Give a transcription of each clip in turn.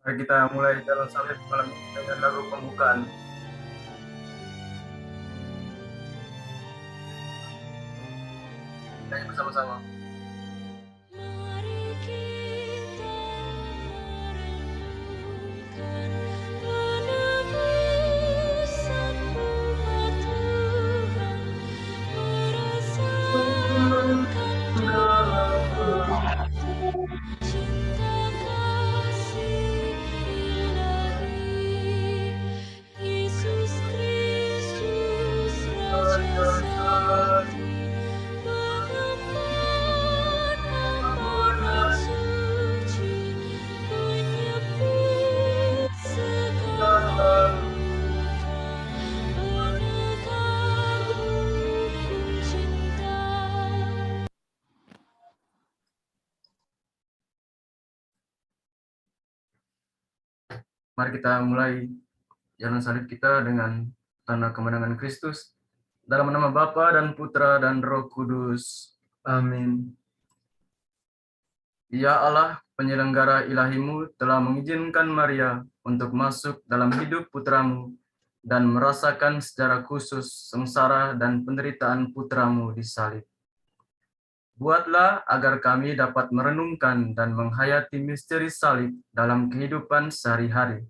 Mari kita mulai dalam salib malam ini dengan lagu pembukaan. Nyanyi bersama-sama. Mari kita mulai jalan salib kita dengan tanda kemenangan Kristus. Dalam nama Bapa dan Putra dan Roh Kudus. Amin. Ya Allah, penyelenggara ilahimu telah mengizinkan Maria untuk masuk dalam hidup putramu dan merasakan secara khusus sengsara dan penderitaan putramu di salib. Buatlah agar kami dapat merenungkan dan menghayati misteri salib dalam kehidupan sehari-hari.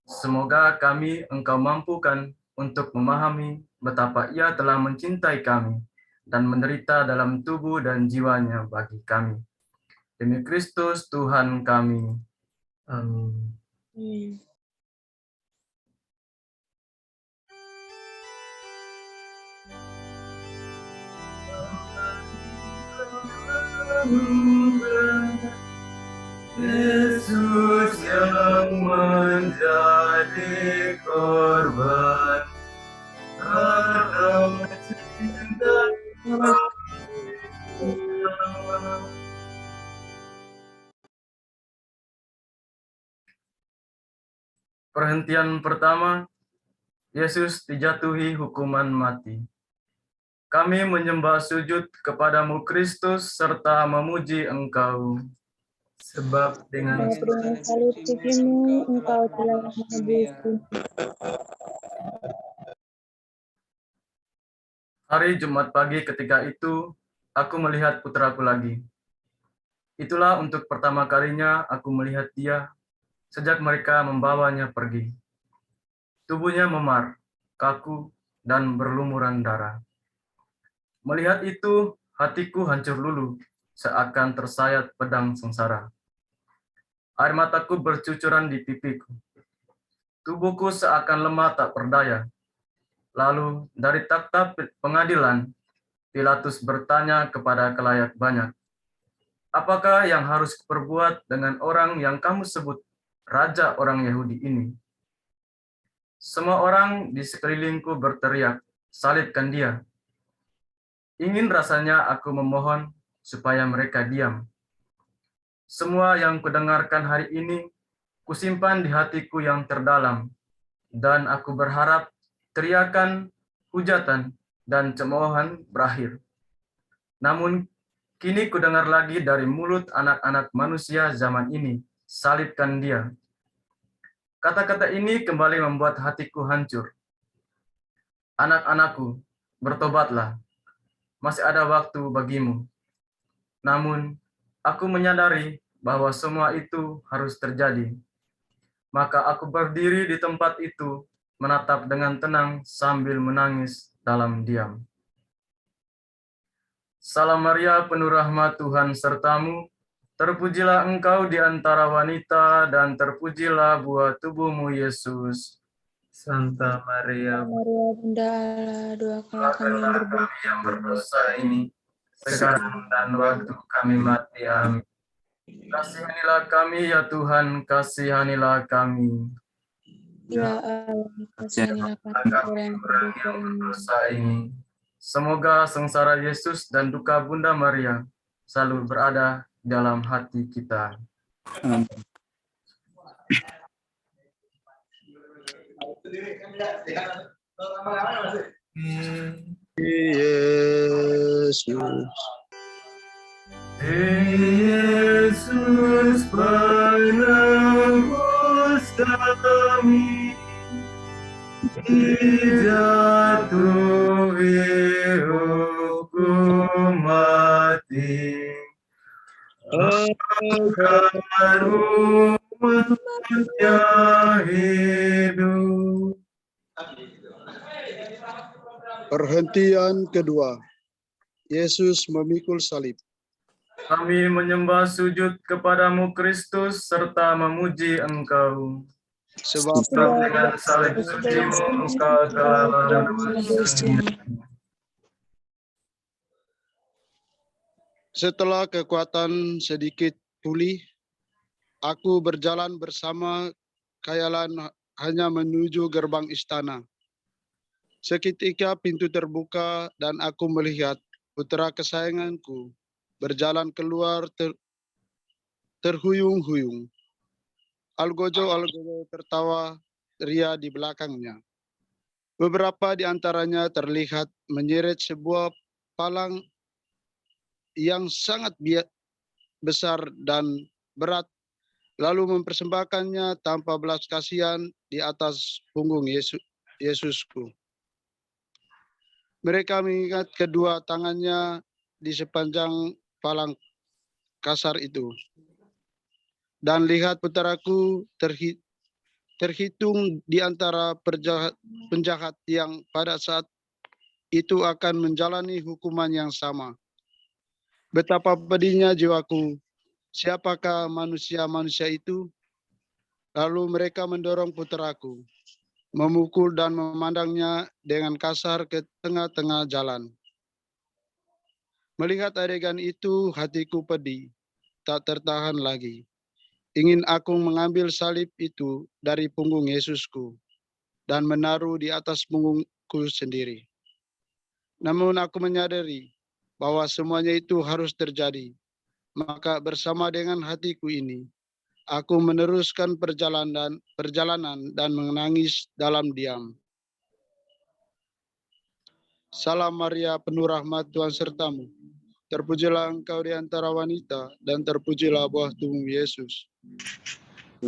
Semoga kami Engkau mampukan untuk memahami betapa Ia telah mencintai kami dan menderita dalam tubuh dan jiwanya bagi kami. Demi Kristus Tuhan kami. Amin. Yesus yang menjadi korban karena cinta. Perhentian pertama, Yesus dijatuhi hukuman mati. Kami menyembah sujud kepadamu Kristus serta memuji Engkau. Sebab dengan salib sucimu Engkau telah menebusku. Hari Jumat pagi ketika itu, aku melihat putraku lagi. Itulah untuk pertama kalinya aku melihat dia sejak mereka membawanya pergi. Tubuhnya memar, kaku, dan berlumuran darah. Melihat itu, hatiku hancur lulu, seakan tersayat pedang sengsara. Air mataku bercucuran di pipiku. Tubuhku seakan lemah tak berdaya. Lalu dari takhta pengadilan, Pilatus bertanya kepada khalayak banyak, "Apakah yang harus kuperbuat dengan orang yang kamu sebut Raja orang Yahudi ini?" Semua orang di sekelilingku berteriak, "Salibkan dia!" Ingin rasanya aku memohon supaya mereka diam. Semua yang kudengarkan hari ini, kusimpan di hatiku yang terdalam, dan aku berharap teriakan, hujatan, dan cemoohan berakhir. Namun, kini kudengar lagi dari mulut anak-anak manusia zaman ini, "Salibkan dia." Kata-kata ini kembali membuat hatiku hancur. Anak-anakku, bertobatlah. Masih ada waktu bagimu. Namun, aku menyadari bahwa semua itu harus terjadi. Maka aku berdiri di tempat itu, menatap dengan tenang sambil menangis dalam diam. Salam Maria, penuh rahmat, Tuhan sertamu. Terpujilah engkau di antara wanita, dan terpujilah buah tubuhmu, Yesus. Santa Maria, Bunda Allah, doakanlah kami yang berdosa ini, sekarang dan waktu kami mati. Amin. Kasihanilah kami ya Tuhan, kasihanilah kami. Ya Allah, kasihanilah kami orang yang berdosa ini. Semoga sengsara Yesus dan duka Bunda Maria selalu berada dalam hati kita. Yesus penebus kami dijatuhi hukum mati, agar umatnya hidup. Perhentian kedua. Yesus memikul salib. Kami menyembah sujud kepadamu Kristus serta memuji Engkau. Sebab Dengan salib sucimu Engkau telah menebus dunia. setelah kekuatan sedikit pulih, aku berjalan bersama khayalan hanya menuju gerbang istana. Seketika pintu terbuka dan aku melihat putra kesayanganku berjalan keluar terhuyung-huyung. Algojo tertawa ria di belakangnya. Beberapa di antaranya terlihat menyeret sebuah palang yang sangat besar dan berat, lalu mempersembahkannya tanpa belas kasihan di atas punggung Yesusku. Mereka mengikat kedua tangannya di sepanjang palang kasar itu. Dan lihat putraku terhitung di antara penjahat yang pada saat itu akan menjalani hukuman yang sama. Betapa pedihnya jiwaku, siapakah manusia-manusia itu? Lalu mereka mendorong putraku, memukul dan memandangnya dengan kasar ke tengah-tengah jalan. Melihat adegan itu, hatiku pedih, tak tertahan lagi. Ingin aku mengambil salib itu dari punggung Yesusku dan menaruh di atas punggungku sendiri. Namun aku menyadari bahwa semuanya itu harus terjadi. Maka bersama dengan hatiku ini, aku meneruskan perjalanan dan menangis dalam diam. Salam Maria, penuh rahmat, Tuhan sertamu. Terpujilah engkau di antara wanita, dan terpujilah buah tubuhmu Yesus.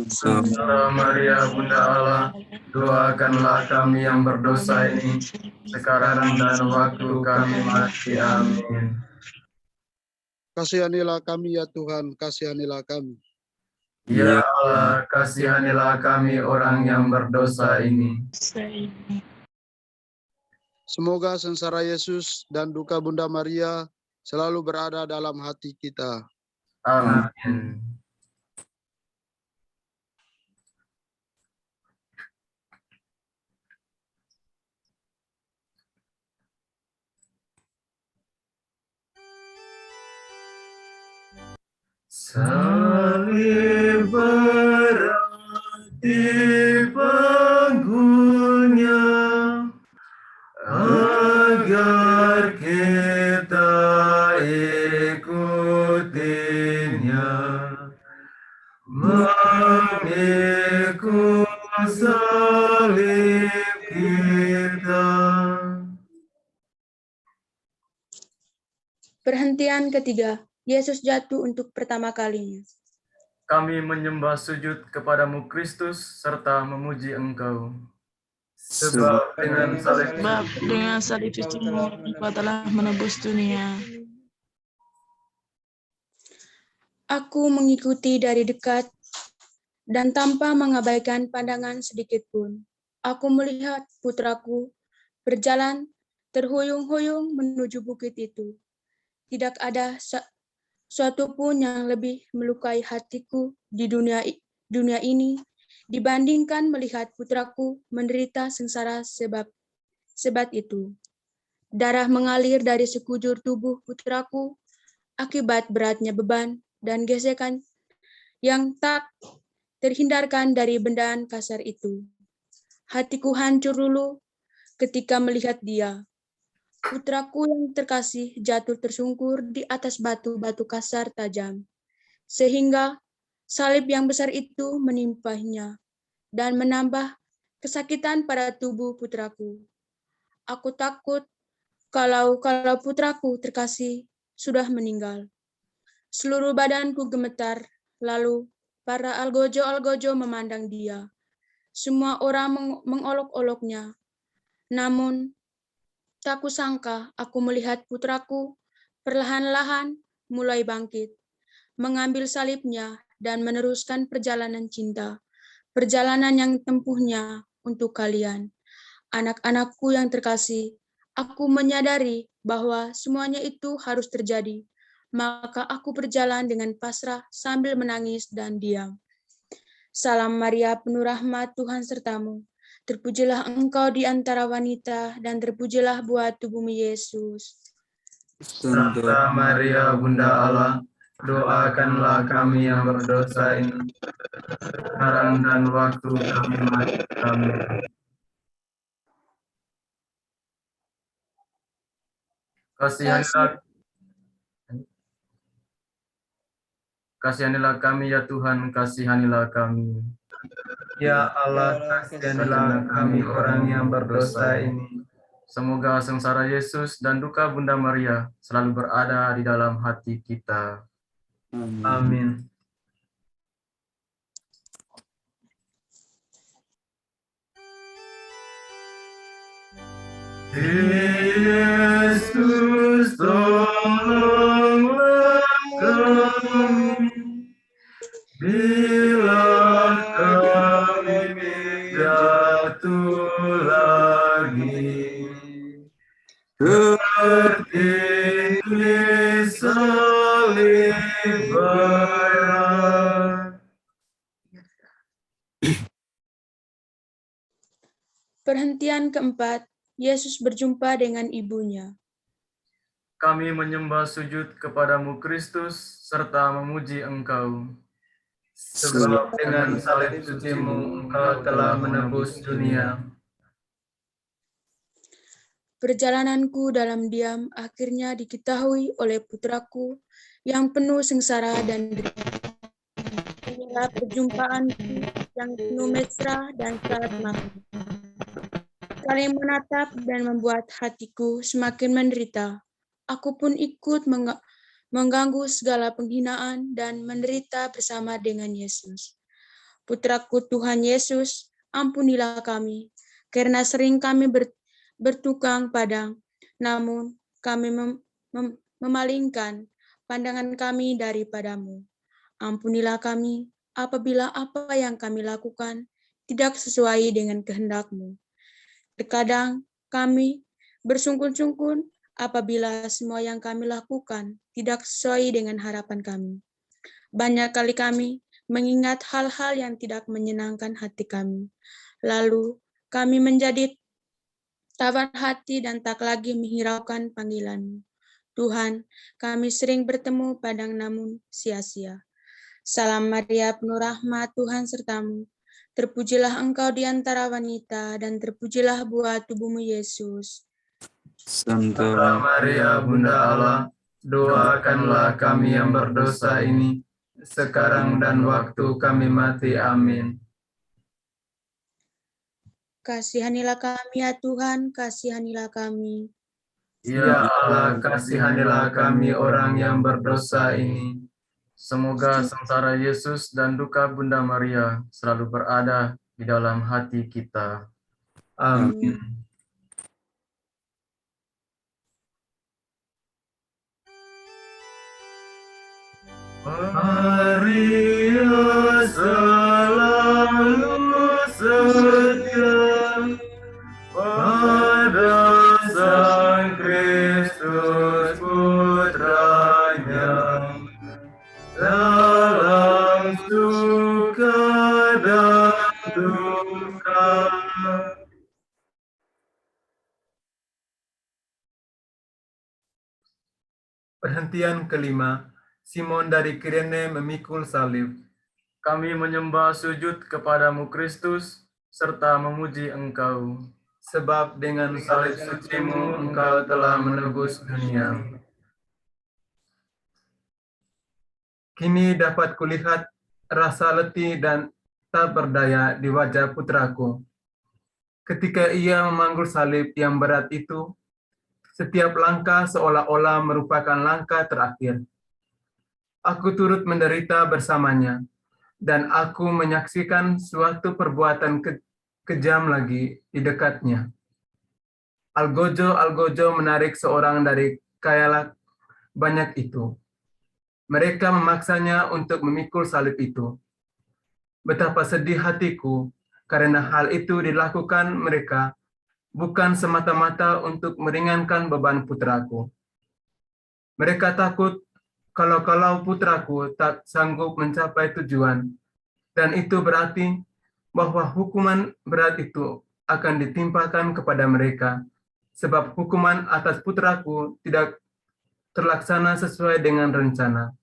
Santa Maria, Bunda Allah, doakanlah kami yang berdosa ini, sekarang dan waktu kami mati. Amin. Kasihanilah kami ya Tuhan, kasihanilah kami. Ya Allah, kasihanilah kami orang yang berdosa ini. Semoga sengsara Yesus dan duka Bunda Maria selalu berada dalam hati kita. Amin. Salib berat di panggungnya, agar kita ikutinya, memikul salib kita. Perhentian ketiga. Yesus jatuh untuk pertama kalinya. Kami menyembah sujud kepadamu Kristus serta memuji Engkau. Sebab dengan salib sucimu Engkau telah menebus dunia. Aku mengikuti dari dekat dan tanpa mengabaikan pandangan sedikit pun. Aku melihat putraku berjalan terhuyung-huyung menuju bukit itu. Tidak ada suatu pun yang lebih melukai hatiku di dunia ini dibandingkan melihat putraku menderita sengsara sebab itu. Darah mengalir dari sekujur tubuh putraku akibat beratnya beban dan gesekan yang tak terhindarkan dari bendaan kasar itu. Hatiku hancur luluh ketika melihat dia. Putraku yang terkasih jatuh tersungkur di atas batu-batu kasar tajam, sehingga salib yang besar itu menimpanya dan menambah kesakitan pada tubuh putraku. Aku takut kalau putraku terkasih sudah meninggal. Seluruh badanku gemetar, lalu para algojo memandang dia. Semua orang mengolok-oloknya. Namun, tak kusangka aku melihat putraku perlahan-lahan mulai bangkit, mengambil salibnya dan meneruskan perjalanan cinta, perjalanan yang tempuhnya untuk kalian. Anak-anakku yang terkasih, aku menyadari bahwa semuanya itu harus terjadi. Maka aku berjalan dengan pasrah sambil menangis dan diam. Salam Maria, penuh rahmat, Tuhan sertamu. Terpujilah engkau di antara wanita, dan terpujilah buah tubuhmu Yesus. Santa Maria, Bunda Allah, doakanlah kami yang berdosa ini, sekarang dan waktu kami mati. Amin. Kasihanilah kami ya Tuhan, kasihanilah kami. Ya Allah, kasihanilah kami orang yang berdosa ini. Semoga sengsara Yesus dan duka Bunda Maria selalu berada di dalam hati kita. Amin. Yesus, tolonglah kami bila kami jatuh lagi, tertindih salib berat. Perhentian keempat, Yesus berjumpa dengan ibunya. Kami menyembah sujud kepadamu Kristus, serta memuji Engkau. Sebab dengan salib sucimu Engkau telah menebus dunia. Perjalananku dalam diam akhirnya diketahui oleh putraku yang penuh sengsara dan derita. Inilah perjumpaanku yang penuh mesra dan syarat makna. Saling menatap dan membuat hatiku semakin menderita. Aku pun ikut mengganggu segala penghinaan dan menderita bersama dengan Yesus. Putraku Tuhan Yesus, ampunilah kami, karena sering kami bertukang padang, namun kami memalingkan pandangan kami daripadamu. Ampunilah kami apabila apa yang kami lakukan tidak sesuai dengan kehendak-Mu. Terkadang kami bersungkun-sungkun apabila semua yang kami lakukan tidak sesuai dengan harapan kami. Banyak kali kami mengingat hal-hal yang tidak menyenangkan hati kami. Lalu kami menjadi tawar hati dan tak lagi menghiraukan panggilan-Mu. Tuhan, kami sering bertemu padang namun sia-sia. Salam Maria, penuh rahmat, Tuhan sertamu. Terpujilah engkau di antara wanita, dan terpujilah buah tubuhmu Yesus. Santa Maria, Bunda Allah, doakanlah kami yang berdosa ini, sekarang dan waktu kami mati. Amin. Kasihanilah kami ya Tuhan, kasihanilah kami. Ya Allah, kasihanilah kami orang yang berdosa ini. Semoga sengsara Yesus dan duka Bunda Maria selalu berada di dalam hati kita. Amin. Maria selalu setia pada Sang Kristus Putranya, dalam suka dan duka. Perhentian kelima, Simon dari Kirene memikul salib. Kami menyembah sujud kepadamu Kristus, serta memuji Engkau. Sebab dengan salib sucimu Engkau telah menebus dunia. Kini dapat kulihat rasa letih dan tak berdaya di wajah putraku. Ketika ia memanggul salib yang berat itu, setiap langkah seolah-olah merupakan langkah terakhir. Aku turut menderita bersamanya, dan aku menyaksikan suatu perbuatan kejam lagi di dekatnya. Algojo menarik seorang dari kayak banyak itu. Mereka memaksanya untuk memikul salib itu. Betapa sedih hatiku karena hal itu dilakukan mereka bukan semata-mata untuk meringankan beban putraku. Mereka takut kalau putraku tak sanggup mencapai tujuan, dan itu berarti bahwa hukuman berat itu akan ditimpakan kepada mereka, sebab hukuman atas putraku tidak terlaksana sesuai dengan rencana.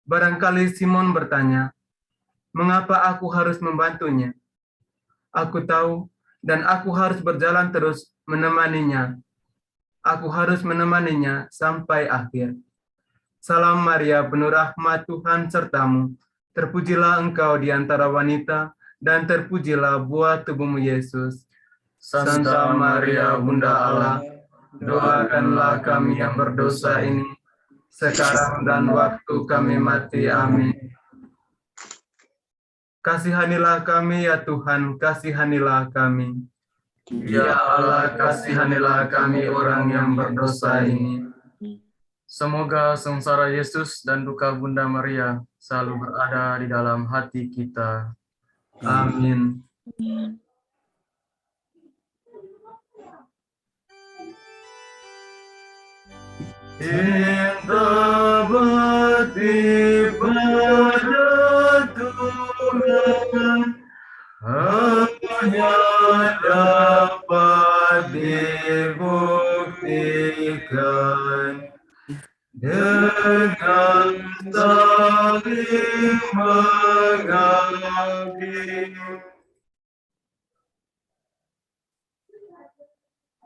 Barangkali Simon bertanya, mengapa aku harus membantunya? Aku tahu, dan aku harus berjalan terus menemaninya. Aku harus menemaninya sampai akhir. Salam Maria, penuh rahmat Tuhan sertamu. Terpujilah engkau di antara wanita, dan terpujilah buah tubuhmu Yesus. Santa Maria, Bunda Allah, doakanlah kami yang berdosa ini, sekarang dan waktu kami mati. Amin. Kasihanilah kami ya Tuhan, kasihanilah kami. Ya Allah, kasihanilah kami orang yang berdosa ini. Semoga sengsara Yesus dan duka Bunda Maria selalu berada di dalam hati kita. Amin. Cinta bakti pada Tuhan hanya dapat dibuktikan dengan saling mengabdi.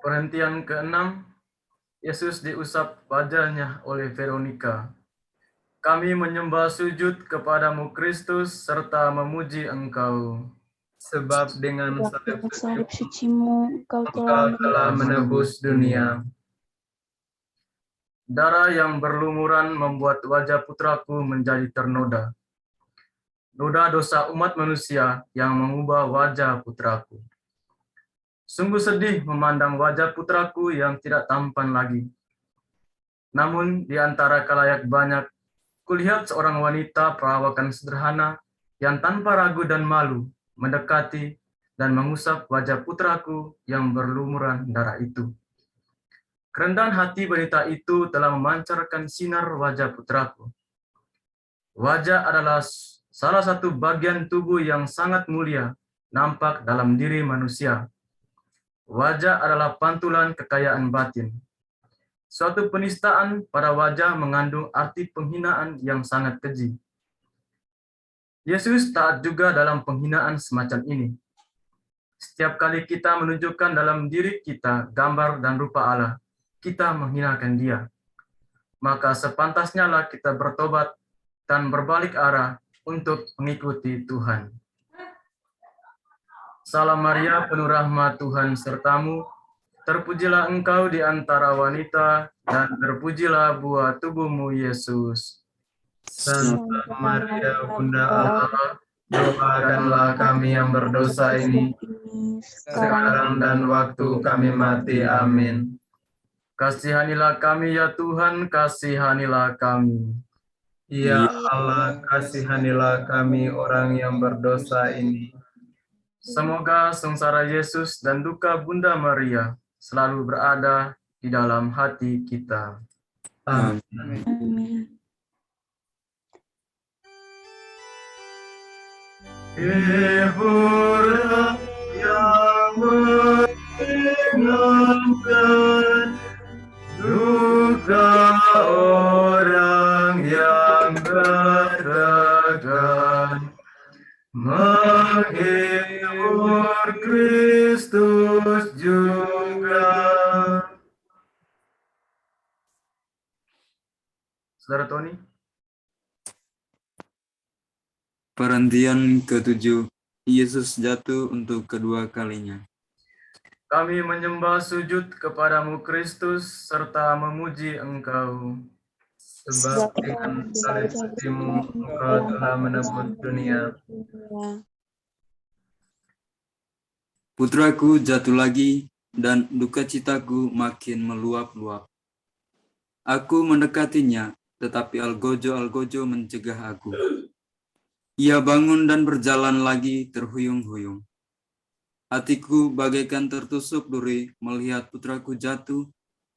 Perhentian ke-6, Yesus diusap wajahnya oleh Veronika. Kami menyembah sujud kepadamu Kristus serta memuji Engkau. Sebab dengan salib sucimu Engkau telah menebus dunia. Darah yang berlumuran membuat wajah putraku menjadi ternoda. Noda dosa umat manusia yang mengubah wajah putraku. Sungguh sedih memandang wajah putraku yang tidak tampan lagi. Namun di antara khalayak banyak, kulihat seorang wanita perawakan sederhana yang tanpa ragu dan malu mendekati dan mengusap wajah putraku yang berlumuran darah itu. Kerendahan hati wanita itu telah memancarkan sinar wajah putraku. Wajah adalah salah satu bagian tubuh yang sangat mulia nampak dalam diri manusia. Wajah adalah pantulan kekayaan batin. Suatu penistaan pada wajah mengandung arti penghinaan yang sangat keji. Yesus taat juga dalam penghinaan semacam ini. Setiap kali kita menunjukkan dalam diri kita gambar dan rupa Allah, kita menghinakan Dia. Maka sepantasnya lah kita bertobat dan berbalik arah untuk mengikuti Tuhan. Salam Maria, penuh rahmat Tuhan sertamu. Terpujilah engkau di antara wanita, dan terpujilah buah tubuhmu Yesus. Santa Maria, Bunda Allah, doakanlah kami yang berdosa ini, sekarang dan waktu kami mati. Amin. Kasihanilah kami ya Tuhan, kasihanilah kami. Ya Allah, kasihanilah kami orang yang berdosa ini. Semoga sengsara Yesus dan duka Bunda Maria selalu berada di dalam hati kita. Amin. Hiburlah yang meringankan duka orang yang berdagang, menghibur Kristus juga. Saudara Tony? Perhentian ke-7, Yesus jatuh untuk kedua kalinya. Kami menyembah sujud kepadamu Kristus serta memuji Engkau. Sebab dengan salib salibmu Engkau telah menebus dunia. Putraku jatuh lagi, dan duka citaku makin meluap-luap. Aku mendekatinya, tetapi algojo-algojo mencegah aku. Ia bangun dan berjalan lagi terhuyung-huyung. Hatiku bagaikan tertusuk duri melihat putraku jatuh,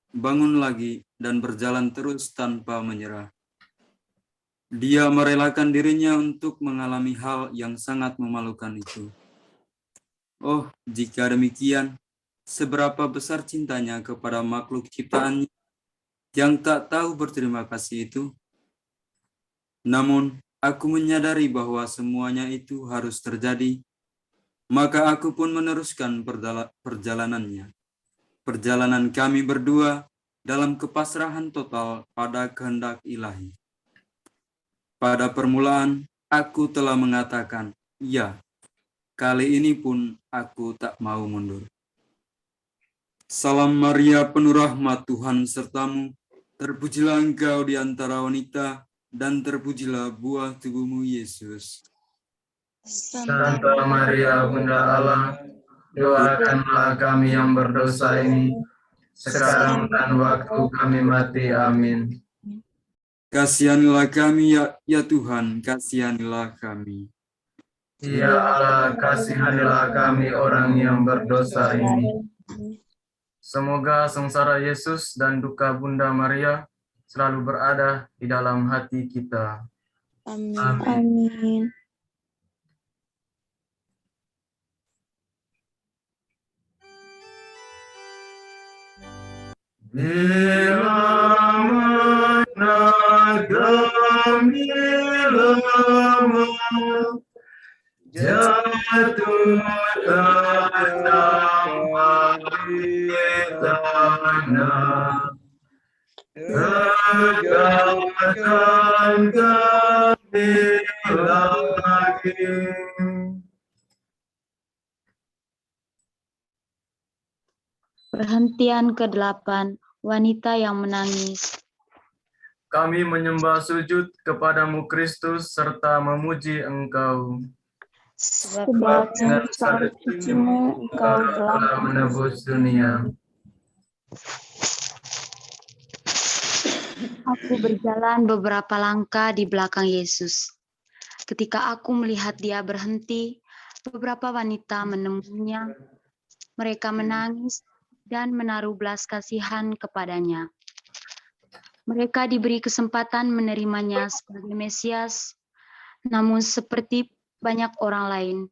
bangun lagi, dan berjalan terus tanpa menyerah. Dia merelakan dirinya untuk mengalami hal yang sangat memalukan itu. Oh, jika demikian, seberapa besar cintanya kepada makhluk ciptaannya yang tak tahu berterima kasih itu. Namun, aku menyadari bahwa semuanya itu harus terjadi, maka aku pun meneruskan perjalanannya. Perjalanan kami berdua dalam kepasrahan total pada kehendak ilahi. Pada permulaan, aku telah mengatakan, ya, kali ini pun aku tak mau mundur. Salam Maria, penuh rahmat, Tuhan sertamu. Terpujilah engkau di antara wanita, dan terpujilah buah tubuhmu, Yesus. Santa Maria, Bunda Allah, doakanlah kami yang berdosa ini, sekarang dan waktu kami mati. Amin. Kasihanilah kami, ya Tuhan, kasihanilah kami. Ya Allah, kasihanilah kami orang yang berdosa ini. Semoga sengsara Yesus dan duka Bunda Maria selalu berada di dalam hati kita. Amin. Bila mana kami lama jatuh tanah di tanah, tegakkan kami lagi. Perhentian ke-8, wanita yang menangis. Kami menyembah sujud kepadamu Kristus serta memuji Engkau. Sebab dengan salib sucimu Engkau telah menebus dunia. Aku berjalan beberapa langkah di belakang Yesus. Ketika aku melihat dia berhenti, beberapa wanita menemuinya. Mereka menangis dan menaruh belas kasihan kepadanya. Mereka diberi kesempatan menerimanya sebagai Mesias, namun seperti banyak orang lain,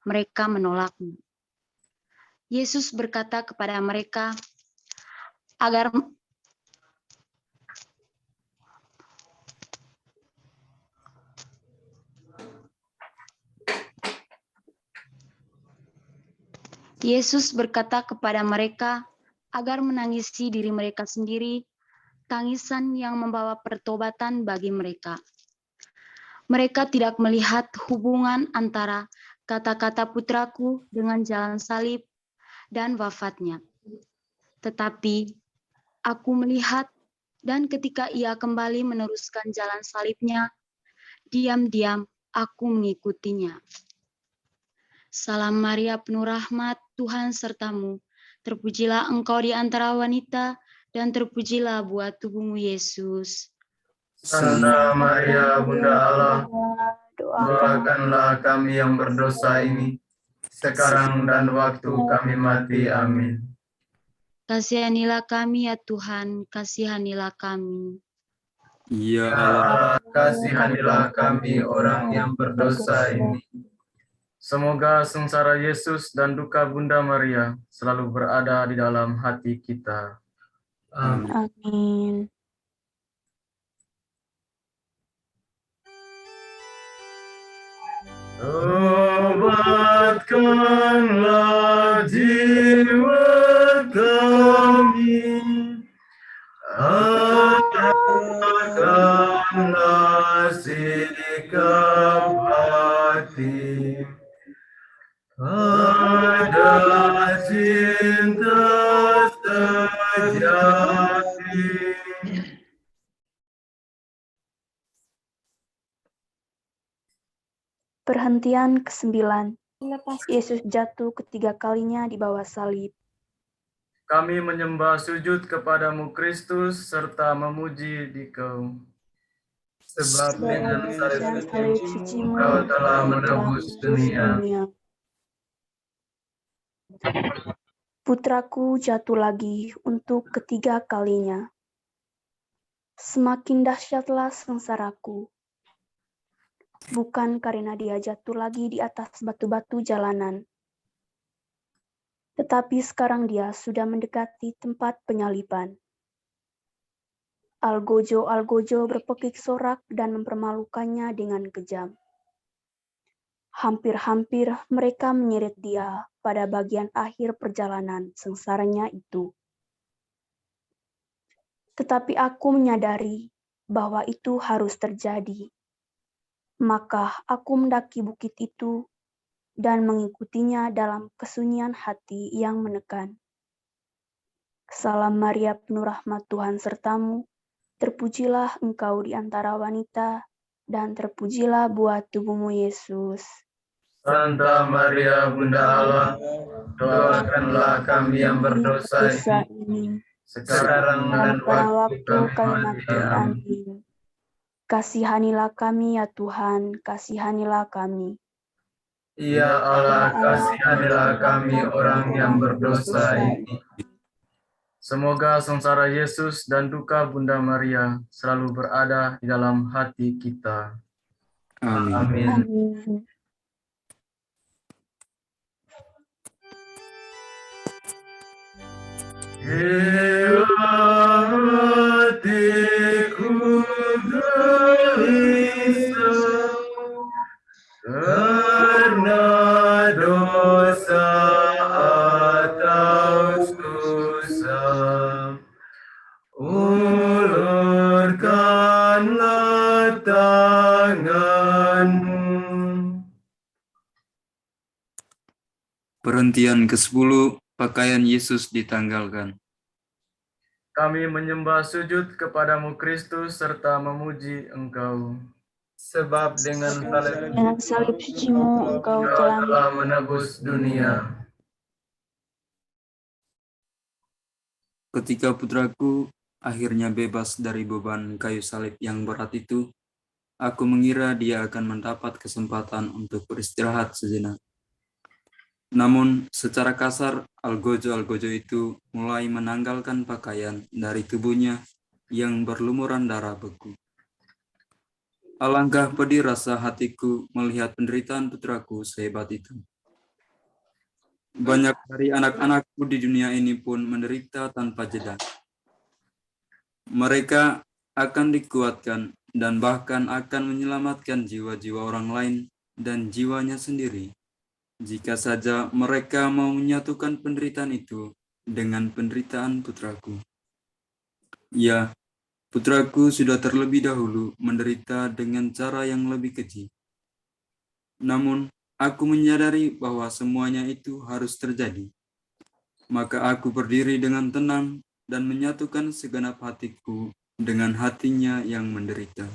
mereka menolaknya. Yesus berkata kepada mereka, agar menangisi diri mereka sendiri, tangisan yang membawa pertobatan bagi mereka. Mereka tidak melihat hubungan antara kata-kata putraku dengan jalan salib dan wafatnya. Tetapi aku melihat, dan ketika ia kembali meneruskan jalan salibnya, diam-diam aku mengikutinya. Salam Maria, penuh rahmat, Tuhan sertamu. Terpujilah engkau di antara wanita, dan terpujilah buah tubuhmu, Yesus. Santa Maria, Bunda Allah, doakanlah kami yang berdosa ini, sekarang dan waktu kami mati. Amin. Kasihanilah kami, ya Tuhan, kasihanilah kami. Ya Ya Allah, Allah, kasihanilah kami orang yang berdosa ini. Semoga sengsara Yesus dan duka Bunda Maria selalu berada di dalam hati kita. Amin. Amin. Obatkanlah jiwa kami, arahkanlah sikap hati pada cinta sejati Perhentian ke-9. Yesus jatuh ketiga kalinya di bawah salib. Kami menyembah sujud kepadamu Kristus serta memuji Dikau. Sebab dengan salib sucimu Engkau telah menebus dunia. Putraku jatuh lagi untuk ketiga kalinya. Semakin dahsyatlah sengsaraku. Bukan karena dia jatuh lagi di atas batu-batu jalanan. Tetapi sekarang dia sudah mendekati tempat penyaliban. Algojo-algojo berpekik sorak dan mempermalukannya dengan kejam. Hampir-hampir mereka menyeret dia pada bagian akhir perjalanan sengsaranya itu. Tetapi aku menyadari bahwa itu harus terjadi. Maka aku mendaki bukit itu dan mengikutinya dalam kesunyian hati yang menekan. Salam Maria, penuh rahmat Tuhan sertamu, terpujilah engkau di antara wanita, dan terpujilah buah tubuhmu Yesus. Santa Maria, Bunda Allah, doakanlah kami yang berdosa ini, sekarang dan pada waktu waktu kami kami mati. mati. Amin. Amin. Kasihanilah kami ya Tuhan, kasihanilah kami. Ya Allah, kasihanilah kami orang yang berdosa ini. Semoga sengsara Yesus dan duka Bunda Maria selalu berada di dalam hati kita. Amin. Amin. Amin. Hatiku gelisah karena dosa atau susah. Ulurkanlah tanganmu. Perhentian ke-10, pakaian Yesus ditanggalkan. Kami menyembah sujud kepadamu Kristus serta memuji Engkau. Sebab dengan Salib sucimu engkau telah menebus dunia. Ketika putraku akhirnya bebas dari beban kayu salib yang berat itu, aku mengira dia akan mendapat kesempatan untuk beristirahat sejenak. Namun, secara kasar, algojo-algojo itu mulai menanggalkan pakaian dari tubuhnya yang berlumuran darah beku. Alangkah pedih rasa hatiku melihat penderitaan putraku sehebat itu. Banyak dari anak-anakku di dunia ini pun menderita tanpa jeda. Mereka akan dikuatkan dan bahkan akan menyelamatkan jiwa-jiwa orang lain dan jiwanya sendiri, jika saja mereka mau menyatukan penderitaan itu dengan penderitaan putraku. Ya, putraku sudah terlebih dahulu menderita dengan cara yang lebih keji. Namun, aku menyadari bahwa semuanya itu harus terjadi. Maka aku berdiri dengan tenang dan menyatukan segenap hatiku dengan hatinya yang menderita.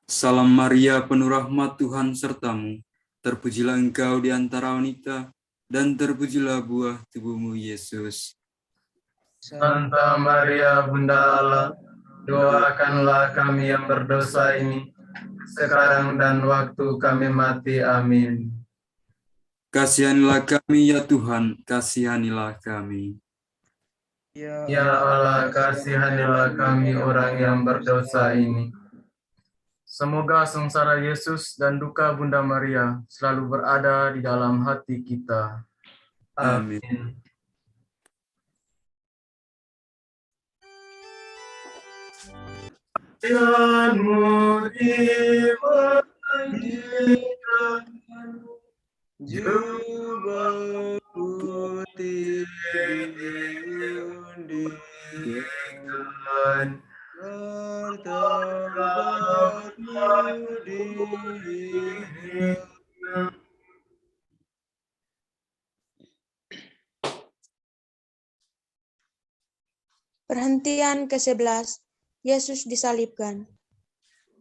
Salam Maria, penuh rahmat Tuhan sertamu. Terpujilah engkau di antara wanita, dan terpujilah buah tubuhmu Yesus. Santa Maria, Bunda Allah, doakanlah kami yang berdosa ini, sekarang dan waktu kami mati. Amin. Kasihanilah kami ya Tuhan, kasihanilah kami. Ya Allah, kasihanilah kami orang yang berdosa ini. Semoga sengsara Yesus dan duka Bunda Maria selalu berada di dalam hati kita. Amin. Janganmu dimandikan, jubah putih diundikan, martabatmu dihina. Perhentian ke-11. Yesus disalibkan.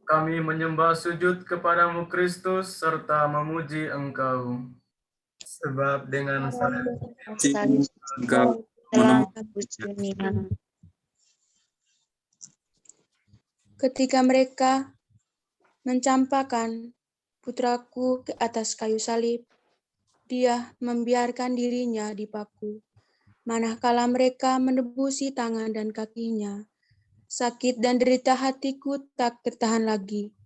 Kami menyembah sujud kepadamu Kristus serta memuji Engkau. Sebab dengan salib Salib Engkau telah menebus dunia. Ketika mereka mencampakkan putraku ke atas kayu salib, dia membiarkan dirinya dipaku. Manakala mereka menebusi tangan dan kakinya, sakit dan derita hatiku tak tertahan lagi.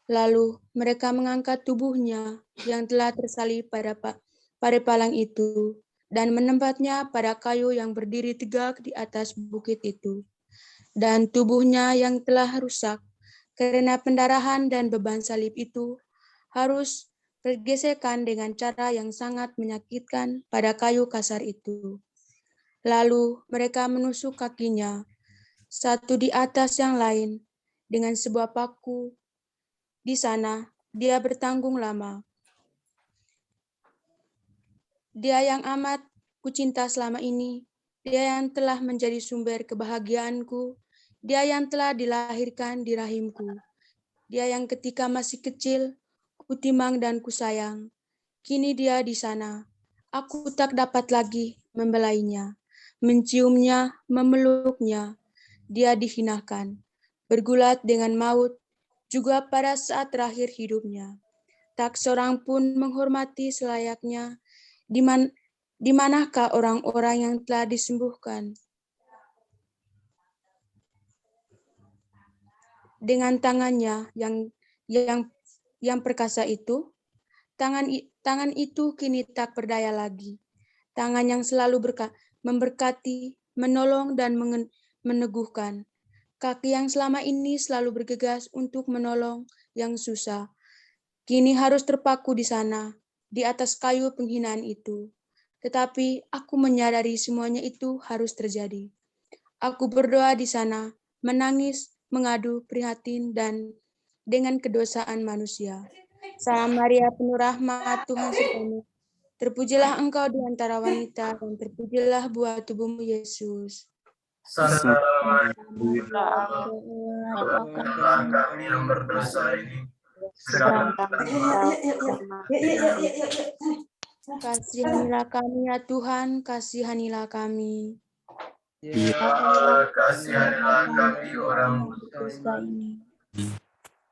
Lalu mereka mengangkat tubuhnya yang telah tersalib pada palang itu dan menempatnya pada kayu yang berdiri tegak di atas bukit itu. Dan tubuhnya yang telah rusak karena pendarahan dan beban salib itu harus bergesekan dengan cara yang sangat menyakitkan pada kayu kasar itu. Lalu mereka menusuk kakinya, satu di atas yang lain, dengan sebuah paku. Di sana, dia bertanggung lama. Dia yang amat kucinta selama ini, dia yang telah menjadi sumber kebahagiaanku, dia yang telah dilahirkan di rahimku, dia yang ketika masih kecil, kutimang dan kusayang. Kini dia di sana, aku tak dapat lagi membelainya, menciumnya, memeluknya. Dia dihinakan, bergulat dengan maut, juga pada saat terakhir hidupnya. Tak seorang pun menghormati selayaknya. Di manakah orang-orang yang telah disembuhkan? Dengan tangannya yang perkasa itu, tangan itu kini tak berdaya lagi. Tangan yang selalu memberkati, menolong dan meneguhkan. Kaki yang selama ini selalu bergegas untuk menolong yang susah, kini harus terpaku di sana, di atas kayu penghinaan itu. Tetapi aku menyadari semuanya itu harus terjadi. Aku berdoa di sana, menangis, mengadu, prihatin, dan dengan kedosaan manusia. Salam Maria, penuh rahmat, Tuhan sertamu. Terpujilah engkau di antara wanita, dan terpujilah buah tubuhmu, Yesus. Santa Maria, kami yang berdosa ini, sekarang Kasihanilah kami ya Tuhan, kasihanilah kami. kasihanilah kami orang Dosa ini.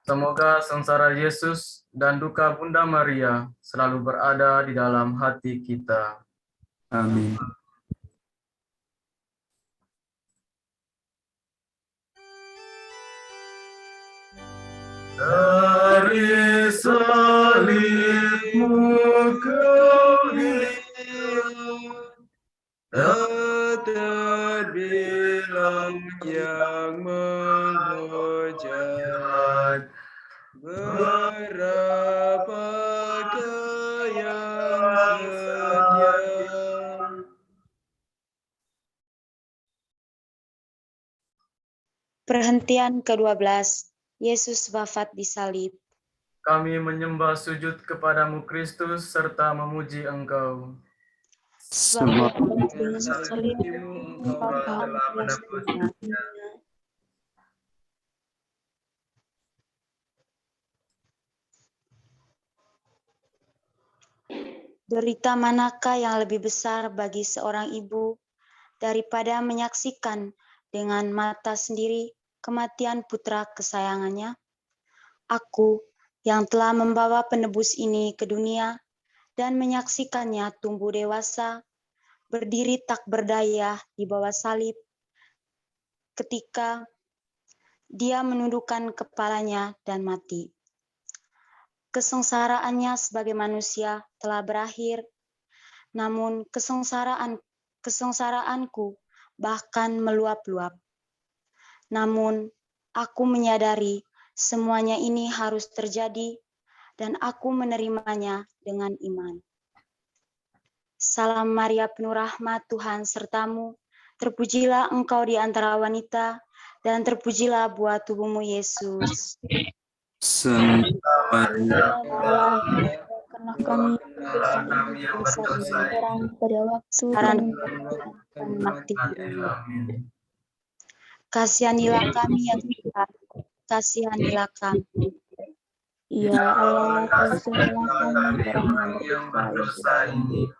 Semoga sengsara Yesus dan duka Bunda Maria selalu berada di dalam hati kita. Amin. Dari salibmu kau terbilang yang menghujat, berapakah yang setia. Perhentian ke-12. Yesus wafat di salib. Kami menyembah sujud kepadamu Kristus serta memuji Engkau. Sebab Dengan salib Engkau telah menebus dunia. derita manakah yang lebih besar bagi seorang ibu daripada menyaksikan dengan mata sendiri kematian putra kesayangannya? Aku yang telah membawa penebus ini ke dunia dan menyaksikannya tumbuh dewasa, berdiri tak berdaya di bawah salib, ketika dia menundukkan kepalanya dan mati. Kesengsaraannya sebagai manusia telah berakhir, namun kesengsaraanku bahkan meluap-luap. Namun aku menyadari semuanya ini harus terjadi dan aku menerimanya dengan iman. Salam Maria, penuh rahmat, Tuhan sertamu. Terpujilah engkau di antara wanita, dan terpujilah buah tubuhmu, Yesus. Santa Maria, Karena kami yang berdosa ini, orang pada waktu Sekarang dan mati. Amin. Kasihanilah kami ya Tuhan, kasihanilah kami. Ya Allah, kasihanilah kami orang yang yang berdosa ini.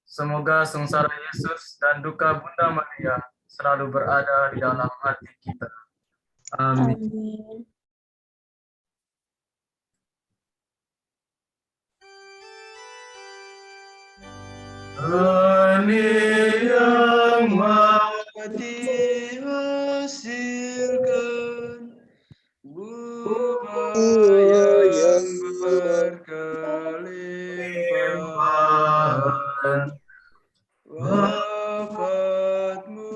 Semoga sengsara Yesus dan duka Bunda Maria selalu berada di dalam hati kita. Amin. Amin. Benih yang Dihasilkan buah yang berkelimpahan, wafatmu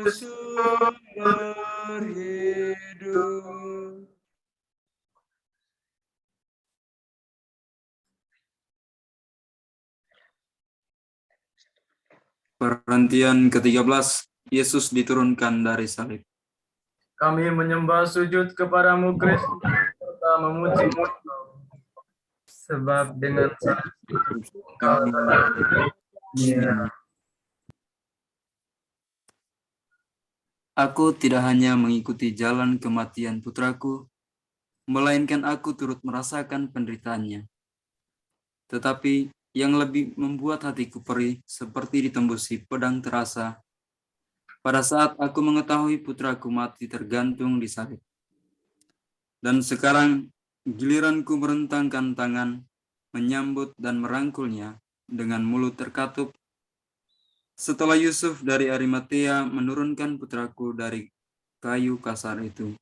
sumber hidup. Perhentian ke-13, Yesus diturunkan dari salib. Kami menyembah sujud kepadamu Kristus serta memuji Engkau. Sebab dengan salib Engkau telah dunia. Aku tidak hanya mengikuti jalan kematian putraku, melainkan aku turut merasakan penderitaannya. Tetapi yang lebih membuat hatiku perih seperti ditembusi pedang terasa pada saat aku mengetahui putraku mati tergantung di salib. Dan sekarang giliranku merentangkan tangan, menyambut dan merangkulnya dengan mulut terkatup. Setelah Yusuf dari Arimatea menurunkan putraku dari kayu kasar itu.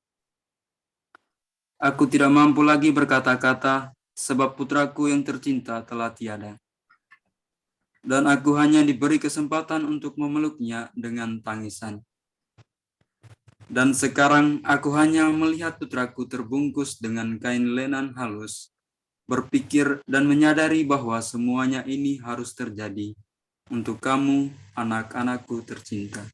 Aku tidak mampu lagi berkata-kata, sebab putraku yang tercinta telah tiada. Dan aku hanya diberi kesempatan untuk memeluknya dengan tangisan. Dan sekarang aku hanya melihat putraku terbungkus dengan kain lenan halus, berpikir dan menyadari bahwa semuanya ini harus terjadi untuk kamu, anak-anakku tercinta.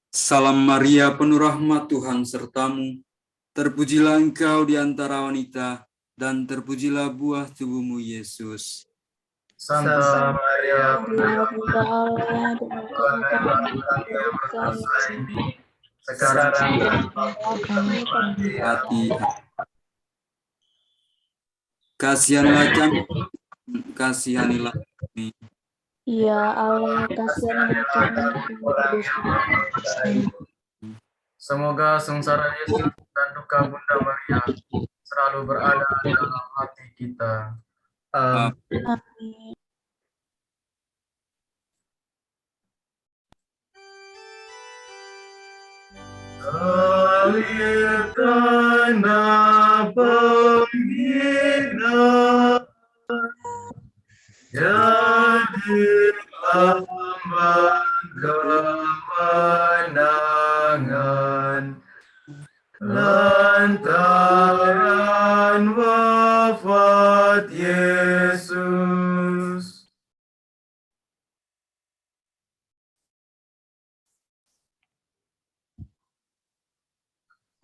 Salam Maria, penuh rahmat Tuhan sertamu. Terpujilah engkau di antara wanita, dan terpujilah buah tubuhmu, Yesus. Santa Maria, Bunda Allah, doakan kami berdosa ini. sekarang Hati. Kasihanilah kami, kasihanilah kami. Ya Allah, kasihanilah kami yang berdosa ini. semoga sengsara Yesus dan duka Bunda Maria selalu berada di dalam hati kita. Amin. Amin. Salib tanda penghinaan, jadilah kemenangan lantaran wafat Yesus.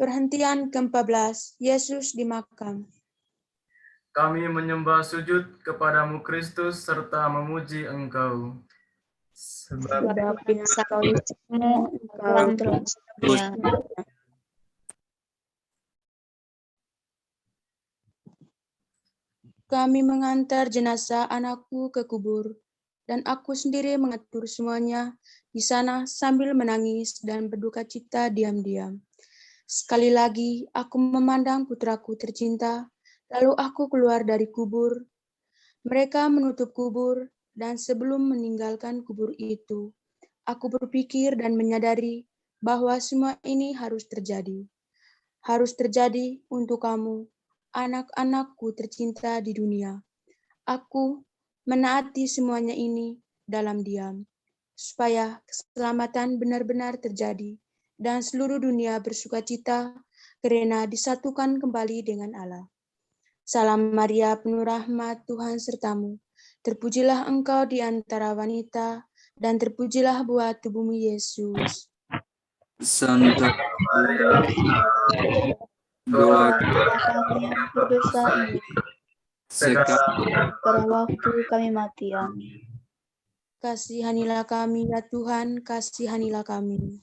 Perhentian ke-14, Yesus di makam. Kami menyembah sujud kepadamu Kristus serta memuji Engkau. Sebab Sebab dengan salibmu engkau telah dunia. Kami mengantar jenazah anakku ke kubur, dan aku sendiri mengatur semuanya di sana sambil menangis dan berduka cita diam-diam. Sekali lagi aku memandang putraku tercinta, lalu aku keluar dari kubur. Mereka menutup kubur, dan sebelum meninggalkan kubur itu, aku berpikir dan menyadari bahwa semua ini harus terjadi. Harus terjadi untuk kamu, anak-anakku tercinta di dunia. Aku menaati semuanya ini dalam diam, supaya keselamatan benar-benar terjadi dan seluruh dunia bersukacita karena disatukan kembali dengan Allah. Salam Maria, penuh rahmat, Tuhan sertamu. Terpujilah engkau di antara wanita, dan terpujilah buah tubuhmu, Yesus. Santa doa kami yang berdosa ini. sekarang Pada waktu kami mati. Amin. Kasihanilah kami, ya Tuhan, kasihanilah kami.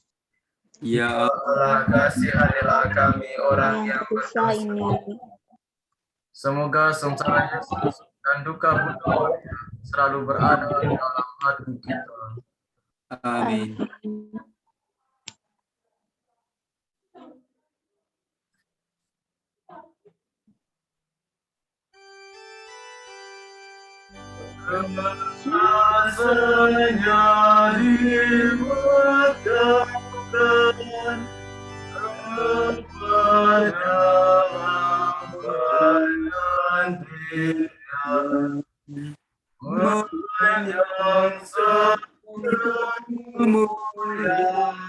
Ya Allah, kasihanilah kami orang yang yang berdosa berdosa. ini. Semoga sengsara Yesus dan duka Bunda Maria selalu berada dalam hati kita. amin. Rasanya dimakamkan kepada penggantian yang kemuliaan.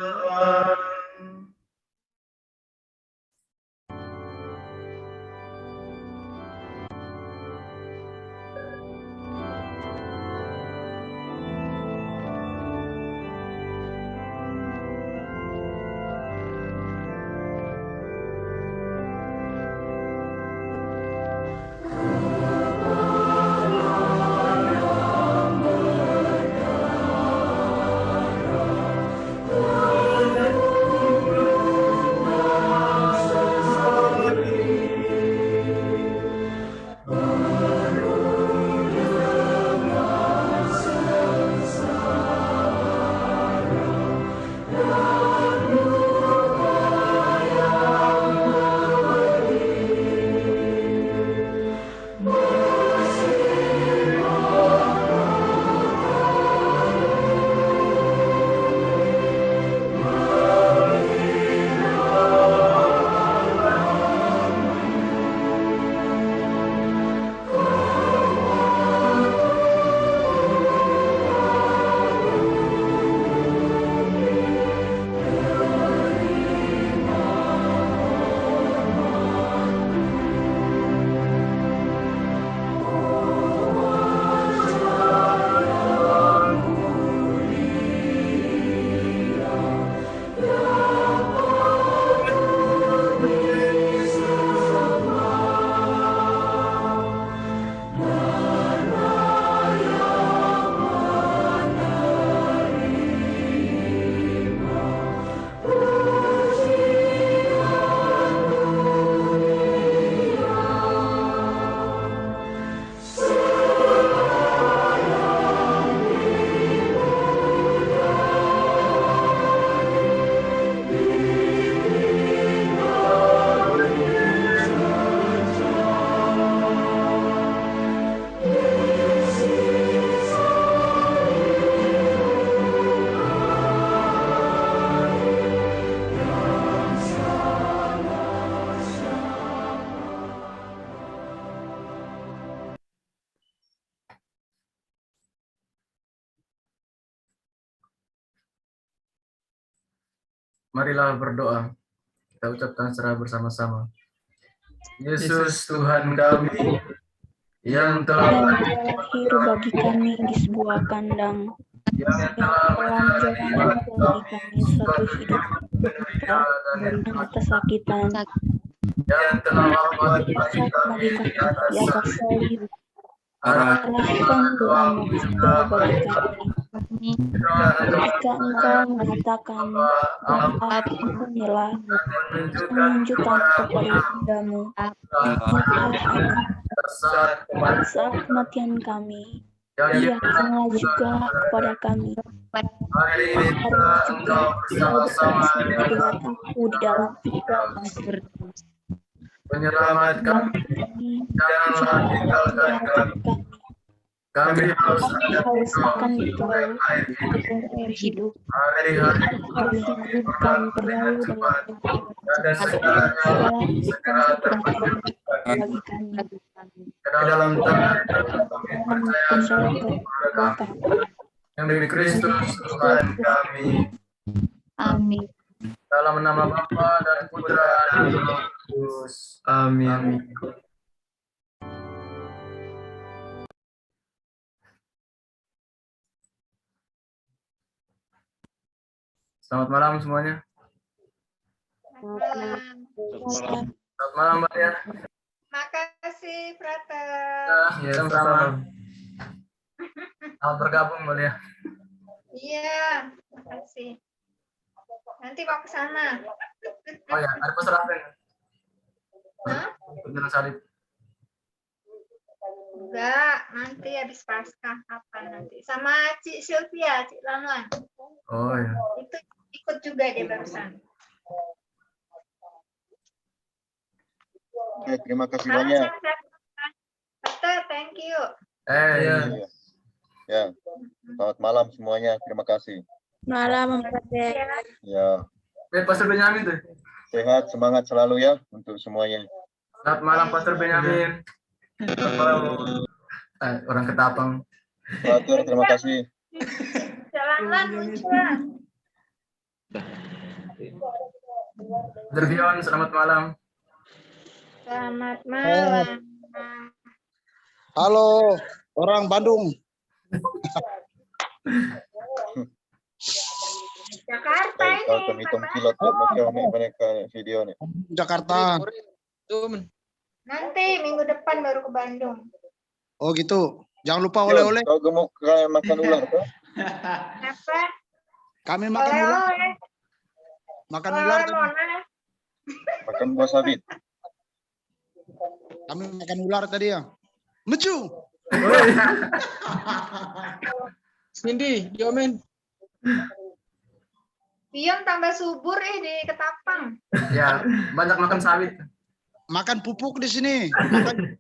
Marilah berdoa. Kita ucapkan secara bersama-sama. Yesus Tuhan kami, yang telah Lahir bagi kami di sebuah kandang, yang yang telah telah menjalani bagi kami suatu hidup dan kesakitan, yang telah wafat saat bagi kami di atas salib. Arah Arahkan doamu juga bagi kami. Jika engkau mengatakan bahwa ampunilah, menunjukkan kepada padamu saat kematian kami, lihatkanlah juga kepada kami. hari ini juga engkau bersama-sama dengan aku di dalam penyelamat kami, janganlah tinggalkan kami. Kami harus akan dituai air hidup. hari-hari Harus hidupkan berlalu dan segera terpenuhi bagi kami. ke dalam tangan kami percaya yang demi Kristus Tuhan kami. Amin. Dalam nama Bapa dan Putra dan Roh Kudus. Amin. Selamat malam semuanya. Selamat malam Mbak ya. Makasih, Frater. Ya, sama-sama. Selamat bergabung Mbak ya. Iya, makasih. Nanti mau ke sana. Oh ya, ada pastor Advent. Hah? Jalan salib. Enggak, nanti habis Paskah kapan nanti. Sama Cik Sylvia, Cik Lanwan. Oh ya. Itu ikut juga dia barusan. Oke, terima kasih Halo, banyak. Pastor, thank you. Ya. Ya, selamat malam semuanya. Terima kasih. Malam, Pastor. Ya, Pastor Benyamin tuh. sehat, semangat selalu ya untuk semuanya. Selamat malam Pastor Benyamin. Selamat malam. Orang Ketapang. Pastor, terima kasih. Jalan muncul. Dervion, selamat malam. Selamat malam. Halo, orang Bandung. Jakarta Baik, ini. kalau kami pilot mereka video nih. Jakarta. Nanti minggu depan baru ke Bandung. Oh gitu. Jangan lupa oleh-oleh. Kau gemuk kayak makan ular tuh. Apa? Kami makan ular. Oleh-oleh. Makan ular. Oleh Monas. Makan buah sabit. Kami makan ular tadi ya. Mecu. Cindy, Diomen. Biom tambah subur di Ketapang. Ya, banyak makan sawit. Makan pupuk di sini. Makan